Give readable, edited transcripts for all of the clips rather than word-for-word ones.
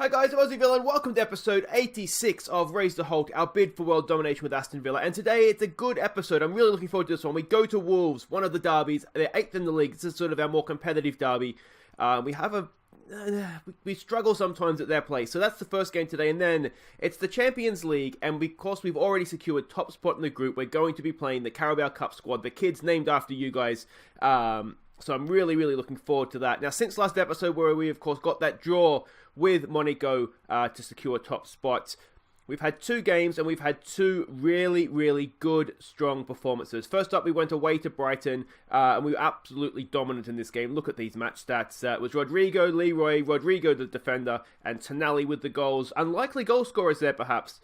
Hi guys, I'm Aussie Villa and welcome to episode 86 of Raise the Holte, our bid for world domination with Aston Villa. And today it's a good episode. I'm really looking forward to this one. We go to Wolves, one of the derbies. They're 8th in the league. This is sort of our more competitive derby. We struggle sometimes at their place. So that's the first game today. And then it's the Champions League. And because we've already secured top spot in the group, we're going to be playing the Carabao Cup squad. The kids named after you guys. So I'm really looking forward to that. Now, since last episode where we, of course, got that draw with Monaco to secure top spot, we've had 2 games and we've had 2 really good, strong performances. First up, we went away to Brighton and we were absolutely dominant in this game. Look at these match stats. It was Rodrigo, Leroy, Rodrigo the defender, and Tonali with the goals. Unlikely goal scorers there, perhaps.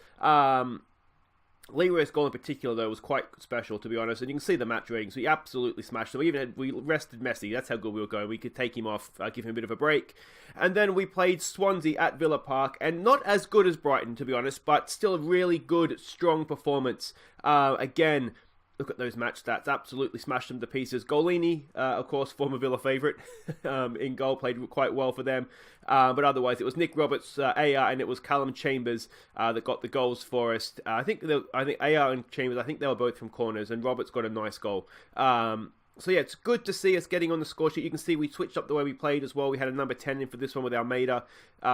Leroy's goal in particular, though, was quite special, to be honest. And you can see the match ratings. We absolutely smashed them. We rested Messi. That's how good we were going. We could take him off, give him a bit of a break. And then we played Swansea at Villa Park. And not as good as Brighton, to be honest, but still a really good, strong performance. Again, look at those match stats. Absolutely smashed them to pieces. Golini, of course, former Villa favourite, in goal, played quite well for them. But otherwise, it was Nick Roberts, AR, and it was Callum Chambers that got the goals for us. I think AR and Chambers, I think they were both from corners, and Roberts got a nice goal. So yeah, it's good to see us getting on the score sheet. You can see we switched up the way we played as well. We had a number 10 in for this one with Almeida.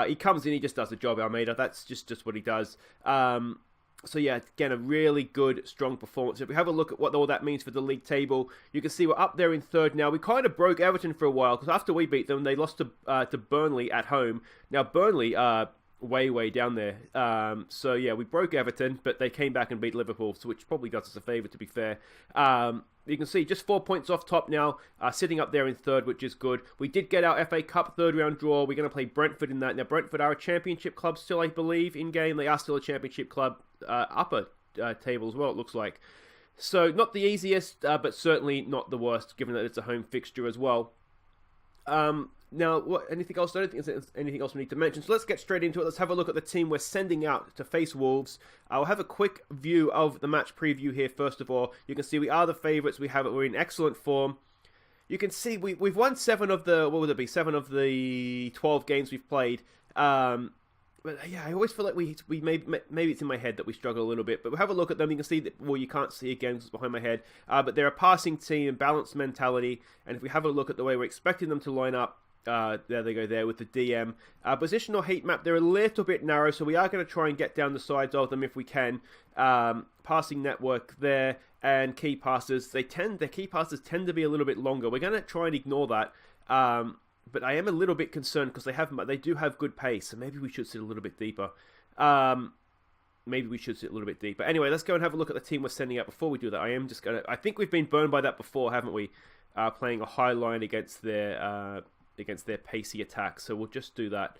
He comes in, he just does the job, Almeida. That's just what he does. So yeah, again, a really good, strong performance. If we have a look at what all that means for the league table, you can see we're up there in 3rd now. We kind of broke Everton for a while, because after we beat them, they lost to Burnley at home. Now, Burnley are way down there. So yeah, we broke Everton, but they came back and beat Liverpool, so which probably does us a favour, to be fair. You can see just 4 points off top now, sitting up there in 3rd, which is good. We did get our FA Cup 3rd round draw. We're going to play Brentford in that. Now, Brentford are a championship club still, I believe, in-game. They are still a championship club, upper table as well, it looks like. So, not the easiest, but certainly not the worst, given that it's a home fixture as well. Now, anything else? I don't think there's anything else we need to mention. So let's get straight into it. Let's have a look at the team we're sending out to face Wolves. I'll have a quick view of the match preview here. First of all, you can see we are the favourites. We're in excellent form. You can see we've won 7 of the 7 of the 12 games we've played. But yeah, I always feel like we maybe it's in my head that we struggle a little bit. But we'll have a look at them. You can see that, well, you can't see again because it's behind my head. But they're a passing team, balanced mentality. And if we have a look at the way we're expecting them to line up, there they go there with the DM. Positional heat map, they're a little bit narrow, so we are going to try and get down the sides of them if we can. Passing network there, and key passes. Their key passes tend to be a little bit longer. We're going to try and ignore that. But I am a little bit concerned because they do have good pace, so maybe we should sit a little bit deeper. Anyway, let's go and have a look at the team we're sending out before we do that. I think we've been burned by that before, haven't we? Playing a high line against their pacey attack. So we'll just do that.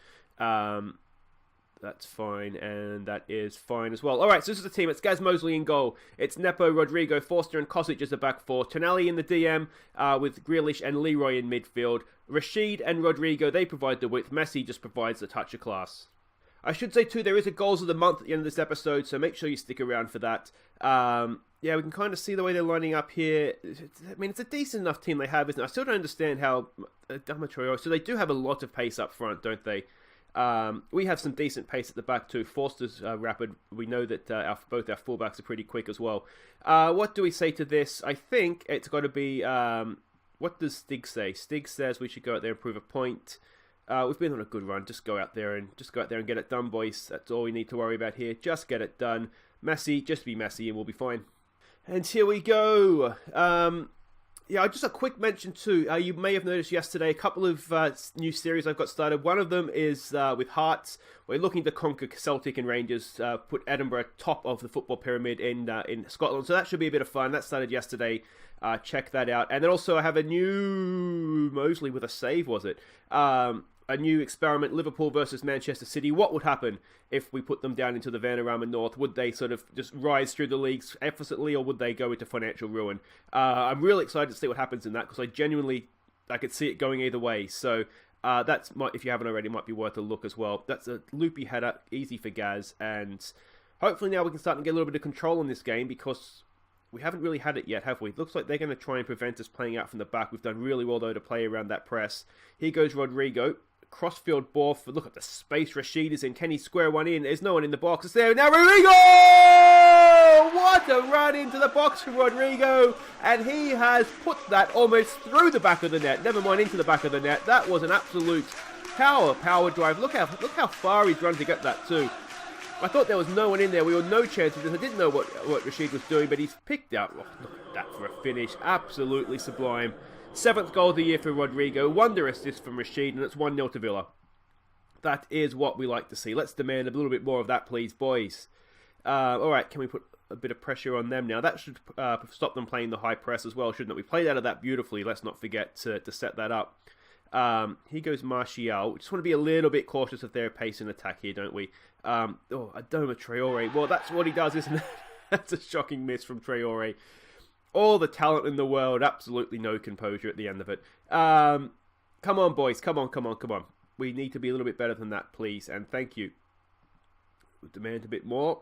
That's fine, and that is fine as well. All right, so this is the team. It's Gaz Mosley in goal. It's Nepo, Rodrigo, Forster, and Kosic as the back 4. Tonali in the DM with Grealish and Leroy in midfield. Rashid and Rodrigo, they provide the width. Messi just provides the touch of class. I should say, too, there is a Goals of the Month at the end of this episode, so make sure you stick around for that. Yeah, we can kind of see the way they're lining up here. I mean, it's a decent enough team they have, isn't it? I still don't understand how... So they do have a lot of pace up front, don't they? We have some decent pace at the back too. Forster's rapid. We know that both our fullbacks are pretty quick as well. What do we say to this? I think it's got to be... what does Stig say? Stig says we should go out there and prove a point. We've been on a good run. Just go out there and get it done, boys. That's all we need to worry about here. Just get it done. Messi, just be Messi and we'll be fine. And here we go. Yeah, just a quick mention too. You may have noticed yesterday a couple of new series I've got started. One of them is with Hearts. We're looking to conquer Celtic and Rangers, put Edinburgh top of the football pyramid in Scotland. So that should be a bit of fun. That started yesterday. Check that out. And then also I have a new Mosley with a save, was it? A new experiment, Liverpool versus Manchester City. What would happen if we put them down into the Vanarama North? Would they sort of just rise through the leagues effortlessly, or would they go into financial ruin? I'm really excited to see what happens in that, because I could see it going either way. So if you haven't already, might be worth a look as well. That's a loopy header, easy for Gaz, and hopefully now we can start to get a little bit of control in this game, because we haven't really had it yet, have we? It looks like they're going to try and prevent us playing out from the back. We've done really well, though, to play around that press. Here goes Rodrigo. Crossfield ball for, look at the space Rashid is in. Can he square one in? There's no one in the box. It's there. Now Rodrigo! What a run into the box from Rodrigo. And he has put that almost through the back of the net. Never mind into the back of the net. That was an absolute power drive. Look how far he's run to get that too. I thought there was no one in there. We were no chance of this. I didn't know what Rashid was doing, but he's picked out. Oh, look at that for a finish. Absolutely sublime. 7th goal of the year for Rodrigo. Wonder assist from Rashid, and it's 1-0 to Villa. That is what we like to see. Let's demand a little bit more of that, please, boys. Alright, can we put a bit of pressure on them now? That should stop them playing the high press as well, shouldn't it? We played out of that beautifully. Let's not forget to set that up. Here goes Martial. We just want to be a little bit cautious of their pace and attack here, don't we? Adobe Traore. Well, that's what he does, isn't it? That's a shocking miss from Traore. All the talent in the world, absolutely no composure at the end of it. Come on, boys. Come on. We need to be a little bit better than that, please. And thank you. We demand a bit more.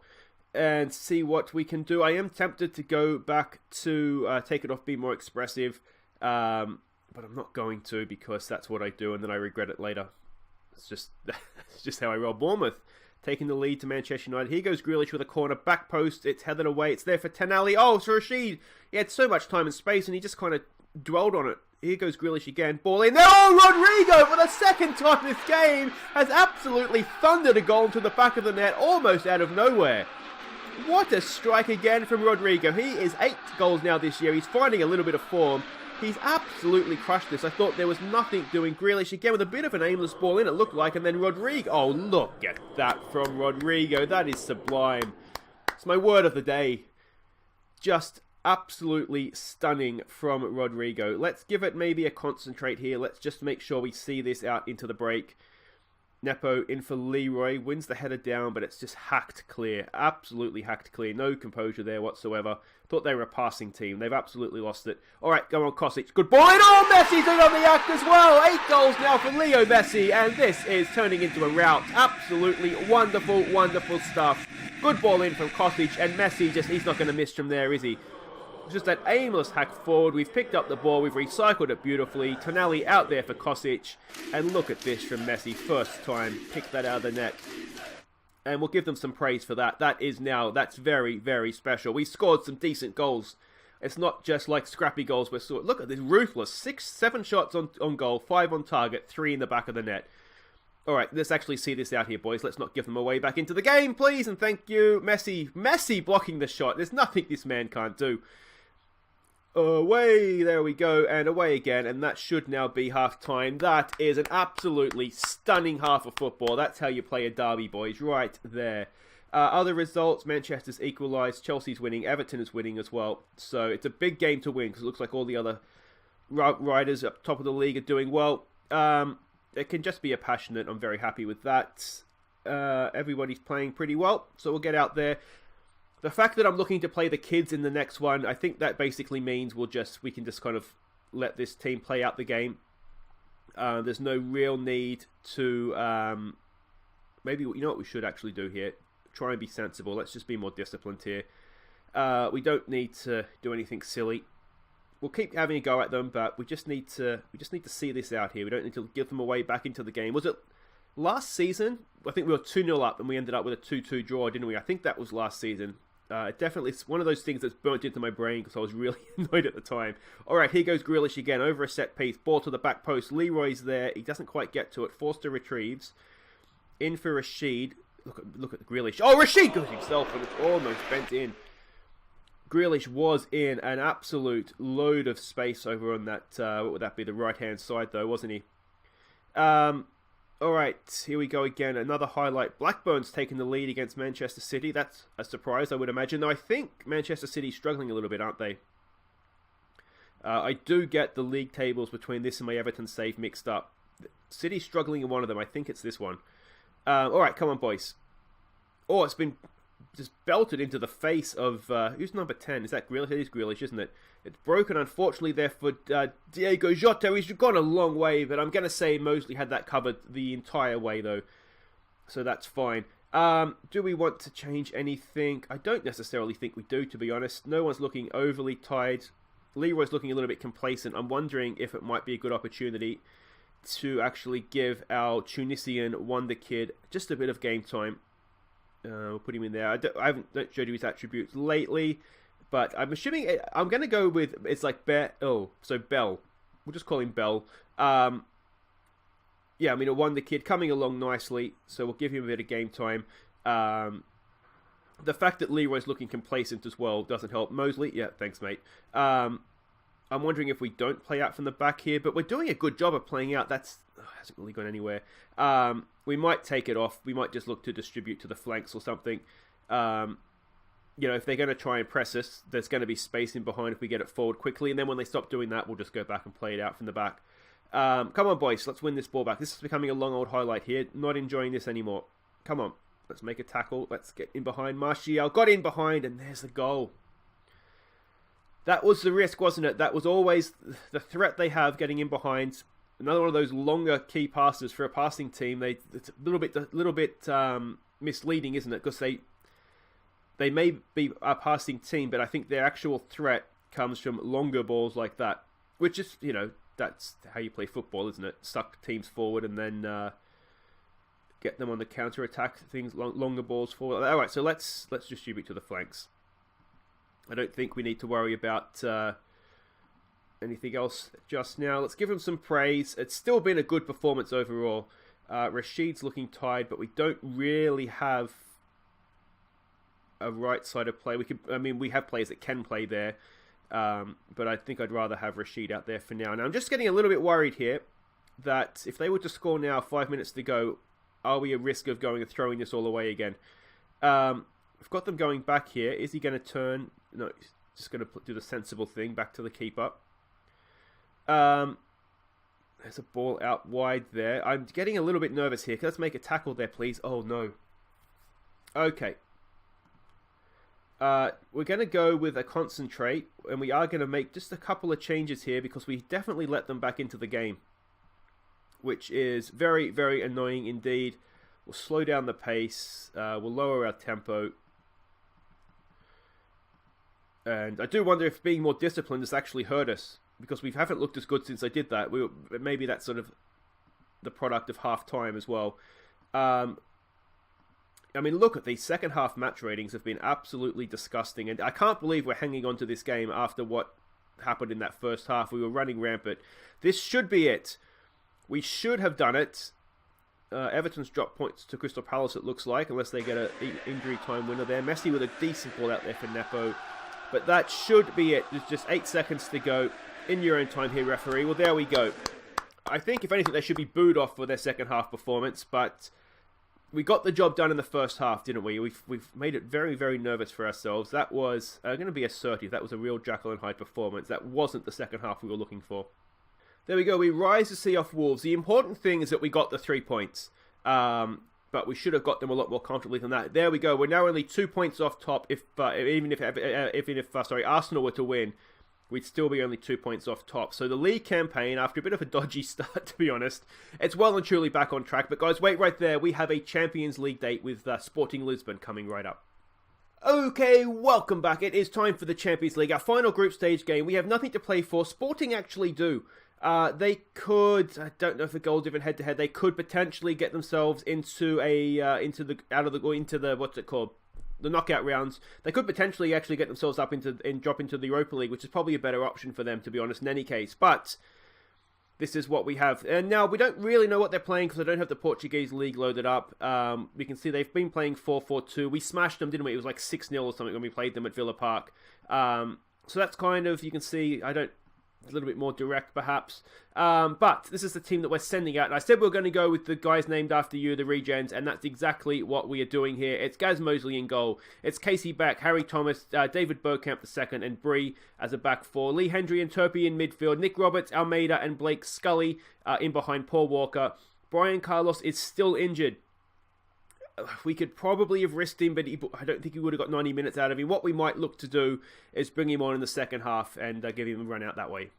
And see what we can do. I am tempted to go back to take it off, be more expressive. But I'm not going to, because that's what I do, and then I regret it later. It's just how I roll. Bournemouth taking the lead to Manchester United. Here goes Grealish with a corner. Back post. It's headed away. It's there for Tonali. Oh, it's Rashid. He had so much time and space, and he just kind of dwelled on it. Here goes Grealish again. Ball in there. Oh, Rodrigo, for the second time this game, has absolutely thundered a goal into the back of the net, almost out of nowhere. What a strike again from Rodrigo. He is 8 goals now this year. He's finding a little bit of form. He's absolutely crushed this. I thought there was nothing doing. Grealish again with a bit of an aimless ball in, it looked like. And then Rodrigo. Oh, look at that from Rodrigo. That is sublime. It's my word of the day. Just absolutely stunning from Rodrigo. Let's give it maybe a concentrate here. Let's just make sure we see this out into the break. Nepo in for Leroy. Wins the header down, but it's just hacked clear. Absolutely hacked clear. No composure there whatsoever. Thought they were a passing team. They've absolutely lost it. Alright, go on, Kostic. Good ball. And oh, Messi's in on the act as well. 8 goals now for Leo Messi. And this is turning into a rout. Absolutely wonderful, wonderful stuff. Good ball in from Kostic. And Messi, he's not going to miss from there, is he? Just that aimless hack forward. We've picked up the ball. We've recycled it beautifully. Tonali out there for Kostic. And look at this from Messi. First time. Picked that out of the net. And we'll give them some praise for that. That's very, very special. We scored some decent goals. It's not just like scrappy goals. Look at this. Ruthless. 7 shots on goal. 5 on target. 3 in the back of the net. Alright, let's actually see this out here, boys. Let's not give them away back into the game, please. And thank you, Messi. Messi blocking the shot. There's nothing this man can't do. Away, there we go, and away again, and that should now be half-time. That is an absolutely stunning half of football. That's how you play a derby, boys, right there. Other results, Manchester's equalised, Chelsea's winning, Everton is winning as well. So it's a big game to win, because it looks like all the other riders up top of the league are doing well. It can just be a passionate, I'm very happy with that. Everybody's playing pretty well, so we'll get out there. The fact that I'm looking to play the kids in the next one, I think that basically means we can just kind of let this team play out the game. There's no real need to... maybe, you know what we should actually do here? Try and be sensible. Let's just be more disciplined here. We don't need to do anything silly. We'll keep having a go at them, but we just need to see this out here. We don't need to give them away back into the game. Was it last season? I think we were 2-0 up and we ended up with a 2-2 draw, didn't we? I think that was last season. Definitely, it's one of those things that's burnt into my brain because I was really annoyed at the time. Alright, here goes Grealish again, over a set piece, ball to the back post. Leroy's there, he doesn't quite get to it. Forster retrieves. In for Rashid. Look at Grealish. Oh, Rashid goes himself and it's almost bent in. Grealish was in an absolute load of space over on that, what would that be, the right-hand side though, wasn't he? Alright, here we go again. Another highlight. Blackburn's taken the lead against Manchester City. That's a surprise, I would imagine. Though I think Manchester City's struggling a little bit, aren't they? I do get the league tables between this and my Everton save mixed up. City's struggling in one of them. I think it's this one. Alright, come on, boys. Oh, it's been just belted into the face of... who's number 10? Is that Grealish? It is Grealish, isn't it? It's broken, unfortunately, there for Diego Jota. He's gone a long way, but I'm going to say Mosley had that covered the entire way, though. So that's fine. Do we want to change anything? I don't necessarily think we do, to be honest. No one's looking overly tired. Leroy's looking a little bit complacent. I'm wondering if it might be a good opportunity to actually give our Tunisian wonder kid just a bit of game time. We'll put him in there. I haven't showed you his attributes lately, but I'm assuming I'm going to go with, it's like Bell. We'll just call him Bell. Yeah, I mean, a wonder kid coming along nicely, so we'll give him a bit of game time. The fact that Leroy's looking complacent as well doesn't help. Mosley, yeah, thanks, mate. I'm wondering if we don't play out from the back here, but we're doing a good job of playing out. Hasn't really gone anywhere. We might take it off. We might just look to distribute to the flanks or something. If they're going to try and press us, there's going to be space in behind if we get it forward quickly. And then when they stop doing that, we'll just go back and play it out from the back. Come on, boys. Let's win this ball back. This is becoming a long old highlight here. Not enjoying this anymore. Come on. Let's make a tackle. Let's get in behind. Martial got in behind, and there's the goal. That was the risk, wasn't it? That was always the threat they have, getting in behind. Another one of those longer key passes for a passing team. It's a little bit misleading, isn't it? Because they may be a passing team, but I think their actual threat comes from longer balls like that, which is, that's how you play football, isn't it? Suck teams forward and then get them on the counter attack. Things longer balls forward. All right, so let's distribute to the flanks. I don't think we need to worry about anything else just now. Let's give him some praise. It's still been a good performance overall. Rashid's looking tired, but we don't really have a right side of play. We have players that can play there, but I think I'd rather have Rashid out there for now. Now I'm just getting a little bit worried here that if they were to score now, 5 minutes to go, are we at risk of going and throwing this all away again? We've got them going back here. Is he going to turn? No, he's just going to do the sensible thing, back to the keeper. There's a ball out wide there. I'm getting a little bit nervous here. Let's make a tackle there, please. Oh, no. Okay. We're going to go with a concentrate, and we are going to make just a couple of changes here because we definitely let them back into the game, which is very, very annoying indeed. We'll slow down the pace. We'll lower our tempo. And I do wonder if being more disciplined has actually hurt us, because we haven't looked as good since I did that. Maybe that's sort of the product of half-time as well. Look at these second half match ratings have been absolutely disgusting. And I can't believe we're hanging on to this game after what happened in that first half. We were running rampant. This should be it. We should have done it. Everton's dropped points to Crystal Palace, it looks like, unless they get an injury time winner there. Messi with a decent ball out there for Nepo. But that should be it. There's just 8 seconds to go. In your own time here, referee. Well, there we go. I think, if anything, they should be booed off for their second half performance, but we got the job done in the first half, didn't we? We've made it very, very nervous for ourselves. That was going to be assertive. That was a real Jekyll and Hyde performance. That wasn't the second half we were looking for. There we go. We rise to see off Wolves. The important thing is that we got the 3 points. But we should have got them a lot more comfortably than that. There we go. We're now only 2 points off top. Even if Arsenal were to win, we'd still be only 2 points off top. So the league campaign, after a bit of a dodgy start, to be honest, it's well and truly back on track. But guys, wait right there. We have a Champions League date with Sporting Lisbon coming right up. Okay, welcome back. It is time for the Champions League, our final group stage game. We have nothing to play for. Sporting actually do. They could, I don't know if the goal's even head to head, they could potentially get themselves into the knockout rounds. They could potentially actually get themselves up and drop into the Europa League, which is probably a better option for them, to be honest, in any case. But this is what we have. And now we don't really know what they're playing because I don't have the Portuguese league loaded up. We can see they've been playing 4-4-2. We smashed them, didn't we? It was like 6-0 or something when we played them at Villa Park. So that's kind of, you can see, a little bit more direct perhaps, but this is the team that we're sending out, and I said we were going to go with the guys named after you, the Regens, and that's exactly what we are doing here. It's Gaz Mosley in goal, it's Casey Beck, Harry Thomas, David Bergkamp the second, and Bree as a back four, Lee Hendry and Turpie in midfield, Nick Roberts, Almeida and Blake Scully in behind Paul Walker. Brian Carlos is still injured. We could probably have risked him, but I don't think he would have got 90 minutes out of him. What we might look to do is bring him on in the second half and give him a run out that way.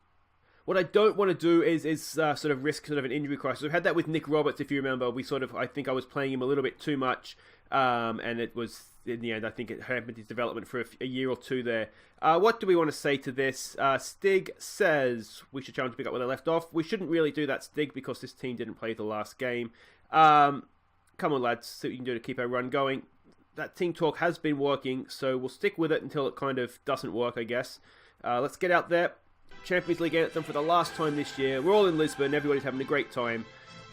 What I don't want to do is sort of risk sort of an injury crisis. We've had that with Nick Roberts, if you remember. I think I was playing him a little bit too much, and it was in the end, I think it hampered his development for a year or two there. What do we want to say to this? Stig says we should challenge to pick up where they left off. We shouldn't really do that, Stig, because this team didn't play the last game. Come on, lads, see what you can do to keep our run going. That team talk has been working, so we'll stick with it until it kind of doesn't work, I guess. Let's get out there. Champions League anthem for the last time this year. We're all in Lisbon. Everybody's having a great time.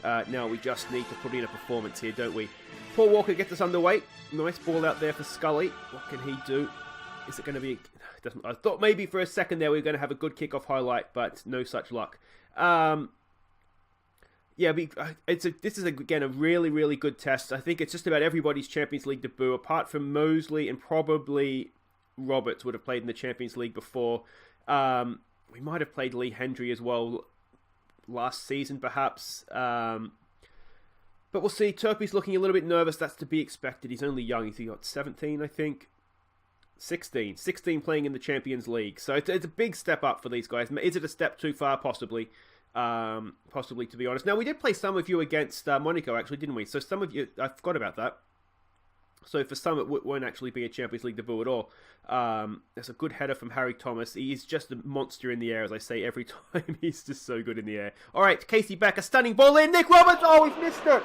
Now we just need to put in a performance here, don't we? Paul Walker gets us underway. Nice ball out there for Scully. What can he do? Is it going to be... I thought maybe for a second there we were going to have a good kickoff highlight, but no such luck. Yeah, this is, again, a really, really good test. I think it's just about everybody's Champions League debut, apart from Mosley and probably Roberts would have played in the Champions League before. We might have played Lee Hendry as well last season, perhaps. But we'll see. Turpey's looking a little bit nervous. That's to be expected. He's only young. He's got 17, I think. 16 playing in the Champions League. So it's a big step up for these guys. Is it a step too far? Possibly. Possibly, to be honest. Now, we did play some of you against Monaco, actually, didn't we? So some of you, I forgot about that. So for some, it won't actually be a Champions League debut at all. There's a good header from Harry Thomas. He's just a monster in the air, as I say every time. He's just so good in the air. All right, Casey Beck, a stunning ball in. Nick Roberts, oh, he's missed it.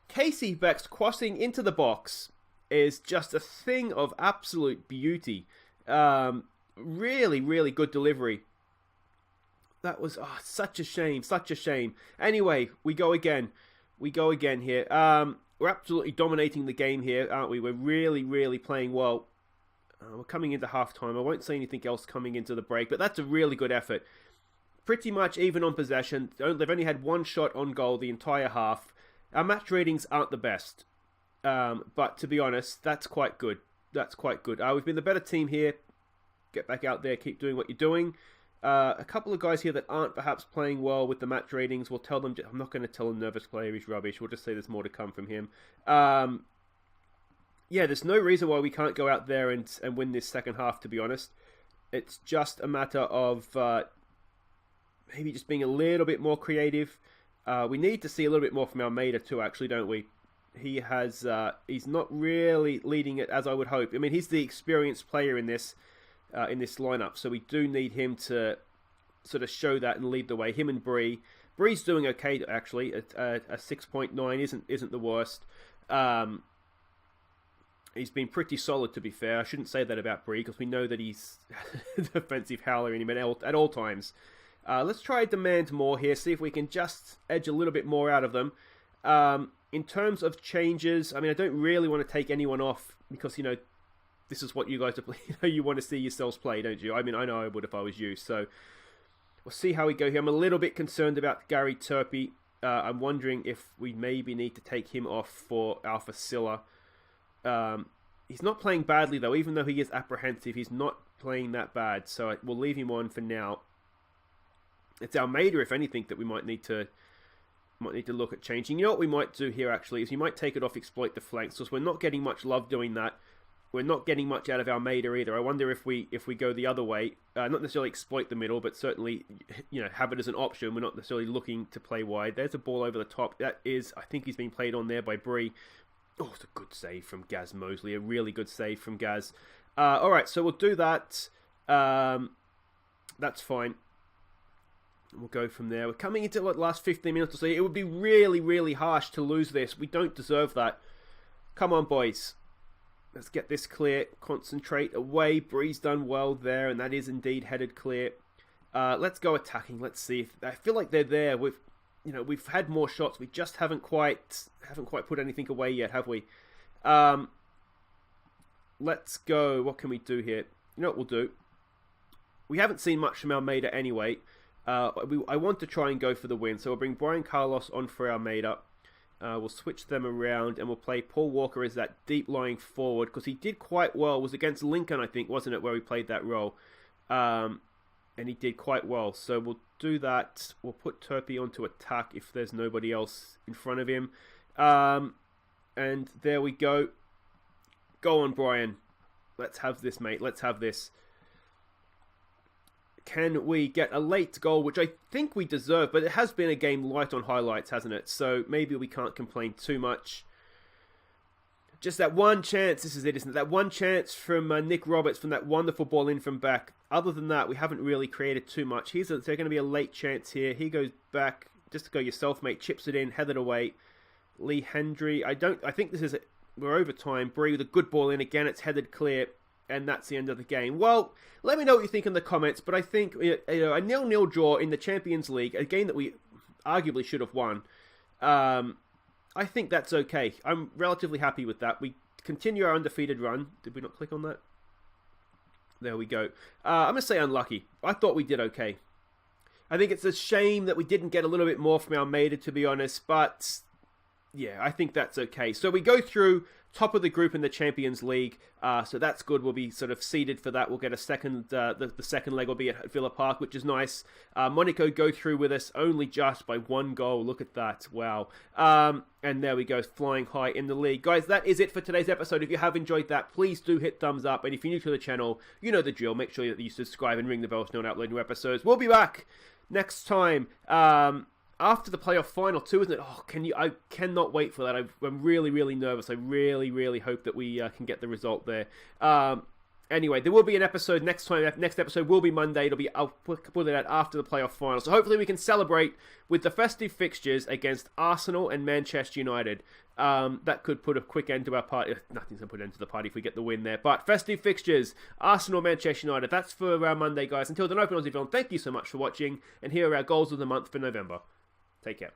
Casey Beck's crossing into the box is just a thing of absolute beauty. Really, really good delivery. That was such a shame, such a shame. Anyway, we go again. We go again here. We're absolutely dominating the game here, aren't we? We're really, really playing well. We're coming into half-time. I won't say anything else coming into the break, but that's a really good effort. Pretty much even on possession. They've only had one shot on goal the entire half. Our match ratings aren't the best. But to be honest, that's quite good. That's quite good. We've been the better team here. Get back out there. Keep doing what you're doing. A couple of guys here that aren't perhaps playing well with the match ratings. We'll tell them... I'm not going to tell a nervous player he's rubbish. We'll just say there's more to come from him. Yeah, there's no reason why we can't go out there and win this second half, to be honest. It's just a matter of maybe just being a little bit more creative. We need to see a little bit more from Almeida too, actually, don't we? He has... he's not really leading it as I would hope. I mean, he's the experienced player in this lineup, so we do need him to sort of show that and lead the way. Him and Bree. Bree's doing okay, actually. A 6.9 isn't the worst. He's been pretty solid, to be fair. I shouldn't say that about Bree, because we know that he's a defensive howler in him at all times. Let's try and demand more here, see if we can just edge a little bit more out of them. In terms of changes, I mean, I don't really want to take anyone off, because, this is what you guys are playing. You want to see yourselves play, don't you? I mean, I know I would if I was you. So we'll see how we go here. I'm a little bit concerned about Gary Turpey. I'm wondering if we maybe need to take him off for Alpha Silla. He's not playing badly, though. Even though he is apprehensive, he's not playing that bad. So we'll leave him on for now. It's Almeida, if anything, that we might need to look at changing. You know what we might do here, actually, is you might take it off exploit the flanks, because we're not getting much love doing that. We're not getting much out of Almeida either. I wonder if we go the other way, not necessarily exploit the middle, but certainly have it as an option. We're not necessarily looking to play wide. There's a ball over the top. That is, I think he's been played on there by Bree. Oh, it's a good save from Gaz Mosley. A really good save from Gaz. All right, so we'll do that. That's fine. We'll go from there. We're coming into the last 15 minutes or so. It would be really, really harsh to lose this. We don't deserve that. Come on, boys. Let's get this clear. Concentrate away. Bree's done well there, and that is indeed headed clear. Let's go attacking. Let's see if I feel like they're there. We've had more shots. We just haven't quite put anything away yet, have we? Let's go. What can we do here? You know what we'll do? We haven't seen much from Almeida anyway. I want to try and go for the win, so we'll bring Brian Carlos on for Almeida. We'll switch them around and we'll play Paul Walker as that deep lying forward, because he did quite well. It was against Lincoln, I think, wasn't it, where he played that role? And he did quite well. So we'll do that. We'll put Turpey onto attack if there's nobody else in front of him. And there we go. Go on, Brian. Let's have this, mate. Let's have this. Can we get a late goal, which I think we deserve, but it has been a game light on highlights, hasn't it? So maybe we can't complain too much. Just that one chance, this is it, isn't it? That one chance from Nick Roberts from that wonderful ball in from back. Other than that, we haven't really created too much. There's going to be a late chance here. He goes back, just to go yourself, mate. Chips it in, headed away. Lee Hendry, I think this is it. We're over time. Bree with a good ball in. Again, it's headed clear. And that's the end of the game. Well, let me know what you think in the comments. But I think a 0-0 draw in the Champions League, a game that we arguably should have won, I think that's okay. I'm relatively happy with that. We continue our undefeated run. Did we not click on that? There we go. I'm going to say unlucky. I thought we did okay. I think it's a shame that we didn't get a little bit more from Almeida, to be honest. But yeah, I think that's okay. So we go through top of the group in the Champions League. So that's good. We'll be sort of seeded for that. We'll get a second, the second leg will be at Villa Park, which is nice. Monaco go through with us only just by 1 goal. Look at that. Wow. And there we go, flying high in the league. Guys, that is it for today's episode. If you have enjoyed that, please do hit thumbs up. And if you're new to the channel, you know the drill. Make sure that you subscribe and ring the bell so you don't upload new episodes. We'll be back next time. After the playoff final too, isn't it? Oh, I cannot wait for that. I'm really, really nervous. I really, really hope that we can get the result there. Anyway, there will be an episode next time. Next episode will be Monday. I'll put it out after the playoff final. So hopefully we can celebrate with the festive fixtures against Arsenal and Manchester United. That could put a quick end to our party. Nothing's going to put an end to the party if we get the win there. But festive fixtures, Arsenal, Manchester United. That's for Monday, guys. Until then, Open Aussie Film, thank you so much for watching. And here are our goals of the month for November. Take care.